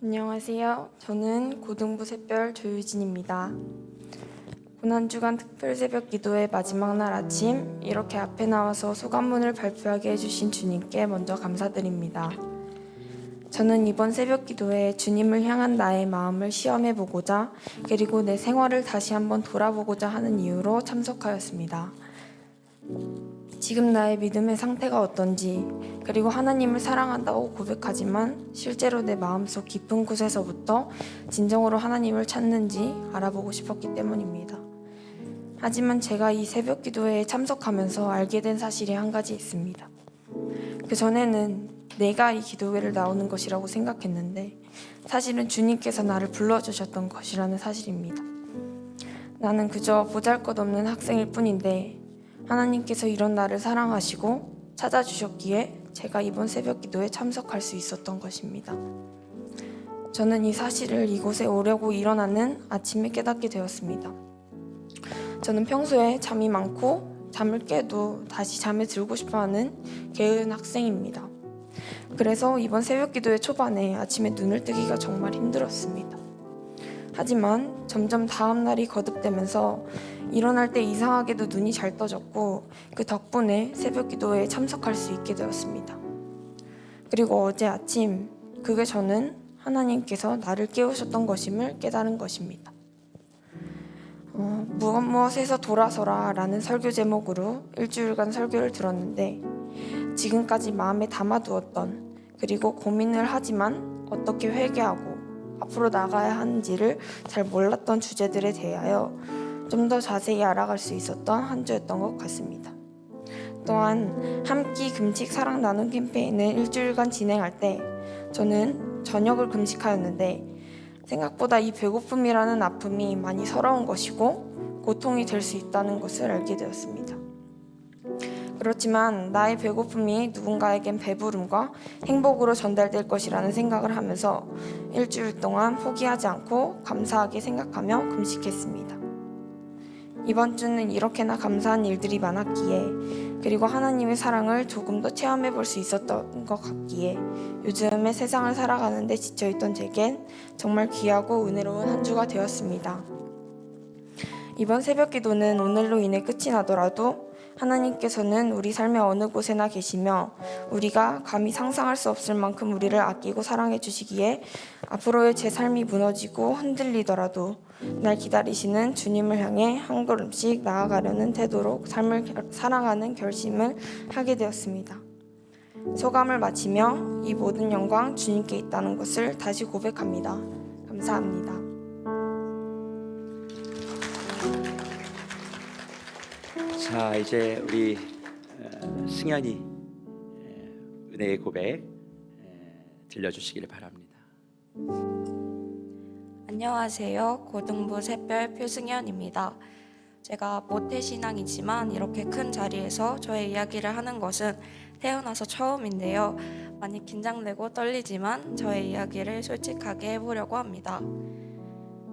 안녕하세요. 저는 고등부 샛별 조유진입니다. 고난주간 특별 새벽 기도의 마지막 날 아침, 이렇게 앞에 나와서 소감문을 발표하게 해주신 주님께 먼저 감사드립니다. 저는 이번 새벽 기도에 주님을 향한 나의 마음을 시험해보고자, 그리고 내 생활을 다시 한번 돌아보고자 하는 이유로 참석하였습니다. 지금 나의 믿음의 상태가 어떤지, 그리고 하나님을 사랑한다고 고백하지만 실제로 내 마음속 깊은 곳에서부터 진정으로 하나님을 찾는지 알아보고 싶었기 때문입니다. 하지만 제가 이 새벽 기도회에 참석하면서 알게 된 사실이 한 가지 있습니다. 그 전에는 내가 이 기도회를 나오는 것이라고 생각했는데 사실은 주님께서 나를 불러주셨던 것이라는 사실입니다. 나는 그저 보잘것없는 학생일 뿐인데 하나님께서 이런 나를 사랑하시고 찾아주셨기에 제가 이번 새벽 기도에 참석할 수 있었던 것입니다. 저는 이 사실을 이곳에 오려고 일어나는 아침에 깨닫게 되었습니다. 저는 평소에 잠이 많고 잠을 깨도 다시 잠에 들고 싶어하는 게으른 학생입니다. 그래서 이번 새벽 기도회 초반에 아침에 눈을 뜨기가 정말 힘들었습니다. 하지만 점점 다음 날이 거듭되면서 일어날 때 이상하게도 눈이 잘 떠졌고 그 덕분에 새벽 기도회에 참석할 수 있게 되었습니다. 그리고 어제 아침 그게 저는 하나님께서 나를 깨우셨던 것임을 깨달은 것입니다. 무엇에서 돌아서라 라는 설교 제목으로 일주일간 설교를 들었는데 지금까지 마음에 담아두었던 그리고 고민을 하지만 어떻게 회개하고 앞으로 나가야 하는지를 잘 몰랐던 주제들에 대하여 좀 더 자세히 알아갈 수 있었던 한 주였던 것 같습니다. 또한 한 끼 금식 사랑 나눔 캠페인을 일주일간 진행할 때 저는 저녁을 금식하였는데 생각보다 이 배고픔이라는 아픔이 많이 서러운 것이고 고통이 될 수 있다는 것을 알게 되었습니다. 그렇지만 나의 배고픔이 누군가에겐 배부름과 행복으로 전달될 것이라는 생각을 하면서 일주일 동안 포기하지 않고 감사하게 생각하며 금식했습니다. 이번 주는 이렇게나 감사한 일들이 많았기에 그리고 하나님의 사랑을 조금 더 체험해 볼 수 있었던 것 같기에 요즘의 세상을 살아가는 데 지쳐있던 제겐 정말 귀하고 은혜로운 한 주가 되었습니다. 이번 새벽 기도는 오늘로 인해 끝이 나더라도 하나님께서는 우리 삶의 어느 곳에나 계시며 우리가 감히 상상할 수 없을 만큼 우리를 아끼고 사랑해 주시기에 앞으로의 제 삶이 무너지고 흔들리더라도 날 기다리시는 주님을 향해 한 걸음씩 나아가려는 태도로 삶을 살아가는 결심을 하게 되었습니다. 소감을 마치며 이 모든 영광 주님께 있다는 것을 다시 고백합니다. 감사합니다. 자, 이제 우리 승현이 은혜의 고백 들려주시기를 바랍니다. 안녕하세요. 고등부 샛별 표승현입니다. 제가 모태신앙이지만 이렇게 큰 자리에서 저의 이야기를 하는 것은 태어나서 처음인데요. 많이 긴장되고 떨리지만 저의 이야기를 솔직하게 해보려고 합니다.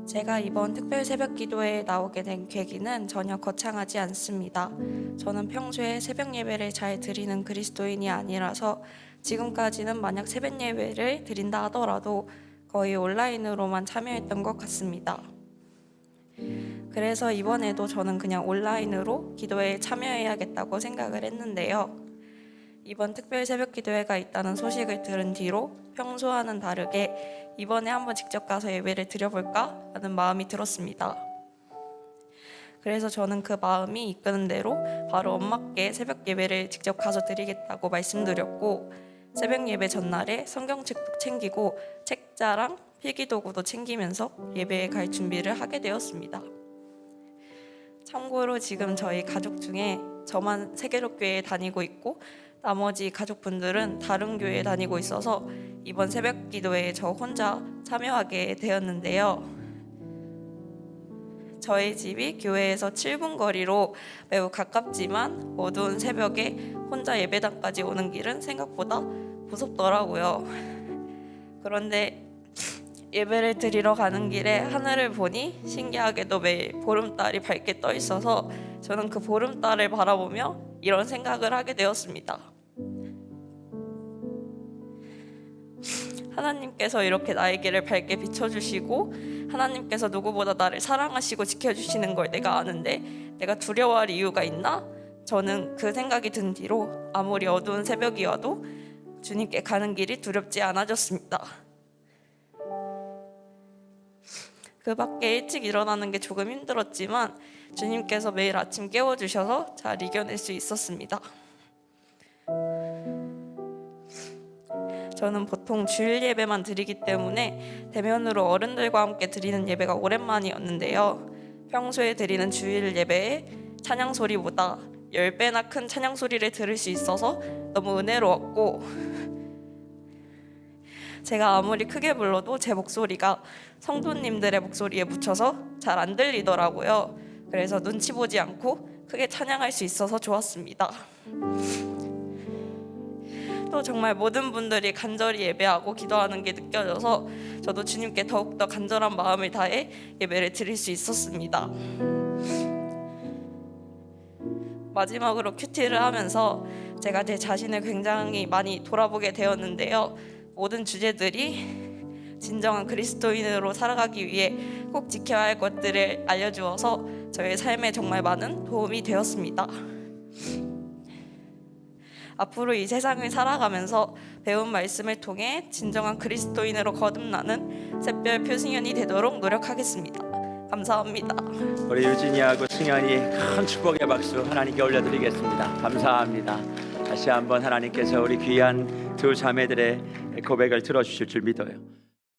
제가 이번 특별 새벽 기도회에 나오게 된 계기는 전혀 거창하지 않습니다. 저는 평소에 새벽 예배를 잘 드리는 그리스도인이 아니라서 지금까지는 만약 새벽 예배를 드린다 하더라도 거의 온라인으로만 참여했던 것 같습니다. 그래서 이번에도 저는 그냥 온라인으로 기도회에 참여해야겠다고 생각을 했는데요. 이번 특별 새벽 기도회가 있다는 소식을 들은 뒤로 평소와는 다르게 이번에 한번 직접 가서 예배를 드려볼까 하는 마음이 들었습니다. 그래서 저는 그 마음이 이끄는 대로 바로 엄마께 새벽 예배를 직접 가서 드리겠다고 말씀드렸고 새벽 예배 전날에 성경책도 챙기고 책자랑 필기도구도 챙기면서 예배에 갈 준비를 하게 되었습니다. 참고로 지금 저희 가족 중에 저만 세계로교회에 다니고 있고 나머지 가족분들은 다른 교회에 다니고 있어서 이번 새벽 기도회에 저 혼자 참여하게 되었는데요. 저희 집이 교회에서 7분 거리로 매우 가깝지만 어두운 새벽에 혼자 예배당까지 오는 길은 생각보다 무섭더라고요. 그런데 예배를 드리러 가는 길에 하늘을 보니 신기하게도 매일 보름달이 밝게 떠 있어서 저는 그 보름달을 바라보며 이런 생각을 하게 되었습니다. 하나님께서 이렇게 나의 길을 밝게 비춰주시고 하나님께서 누구보다 나를 사랑하시고 지켜주시는 걸 내가 아는데 내가 두려워할 이유가 있나? 저는 그 생각이 든 뒤로 아무리 어두운 새벽이 와도 주님께 가는 길이 두렵지 않아졌습니다. 그 밖에 일찍 일어나는 게 조금 힘들었지만 주님께서 매일 아침 깨워주셔서 잘 이겨낼 수 있었습니다. 저는 보통 주일 예배만 드리기 때문에 대면으로 어른들과 함께 드리는 예배가 오랜만이었는데요. 평소에 드리는 주일 예배에 찬양 소리보다 10배나 큰 찬양 소리를 들을 수 있어서 너무 은혜로웠고, 제가 아무리 크게 불러도 제 목소리가 성도님들의 목소리에 묻혀서 잘 안 들리더라고요. 그래서 눈치 보지 않고 크게 찬양할 수 있어서 좋았습니다. 또 정말 모든 분들이 간절히 예배하고 기도하는 게 느껴져서 저도 주님께 더욱더 간절한 마음을 다해 예배를 드릴 수 있었습니다. 마지막으로 큐티를 하면서 제가 제 자신을 굉장히 많이 돌아보게 되었는데요. 모든 주제들이 진정한 그리스도인으로 살아가기 위해 꼭 지켜야 할 것들을 알려주어서 저의 삶에 정말 많은 도움이 되었습니다. 앞으로 이 세상을 살아가면서 배운 말씀을 통해 진정한 그리스도인으로 거듭나는 샛별 표승연이 되도록 노력하겠습니다. 감사합니다. 우리 유진이하고 승현이 큰 축복의 박수 하나님께 올려드리겠습니다. 감사합니다. 다시 한번 하나님께서 우리 귀한 두 자매들의 고백을 들어주실 줄 믿어요.